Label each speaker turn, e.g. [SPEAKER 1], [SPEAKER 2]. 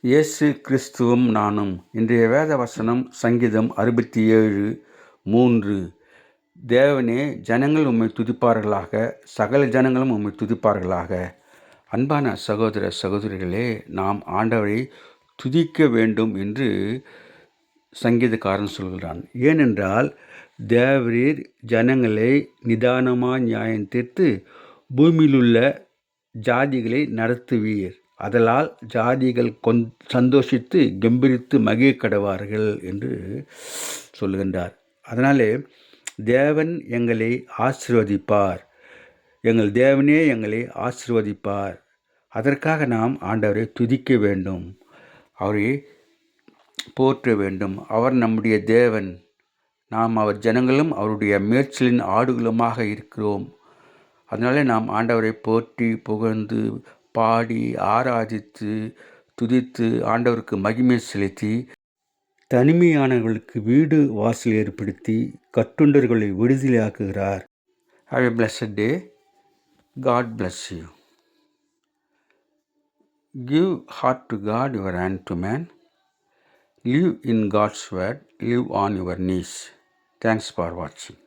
[SPEAKER 1] இயேசு கிறிஸ்துவும் நானும். இன்றைய வேத வசனம் சங்கீதம் 67:3. தேவனே, ஜனங்கள் உம்மை துதிப்பார்களாக, சகல ஜனங்களும் உம்மை துதிப்பார்களாக. அன்பான சகோதர சகோதரிகளே, நாம் ஆண்டவரை துதிக்க வேண்டும் என்று சங்கீதக்காரன் சொல்கிறான். ஏனென்றால் தேவரீர் ஜனங்களை நிதானமாக நியாயம் தீர்த்து பூமியிலுள்ள ஜாதிகளை நடத்துவீர். அதலால் ஜாதிகள் சந்தோஷித்து கெம்பீரித்து மகிழ கடவார்கள் என்று சொல்லுகின்றார். அதனாலே தேவன் எங்களை ஆசீர்வதிப்பார். எங்கள் தேவனே எங்களை ஆசீர்வதிப்பார். அதற்காக நாம் ஆண்டவரை துதிக்க வேண்டும், அவரை போற்ற வேண்டும். அவர் நம்முடைய தேவன். நாம் அவர் ஜனங்களும் அவருடைய மேய்ச்சலின் ஆடுகளுமாக இருக்கிறோம். அதனாலே நாம் ஆண்டவரை போற்றி புகழ்ந்து பாடி ஆராதித்து துதித்து ஆண்டவருக்கு மகிமை செலுத்தி தனிமையானவர்களுக்கு வீடு வாசல் ஏற்படுத்தி கட்டுண்டர்களை விடுதலையாக்குகிறார். Have a blessed day. God bless you. Give heart to God, your hand to man. Live in God's word. Live on your knees. Thanks for watching.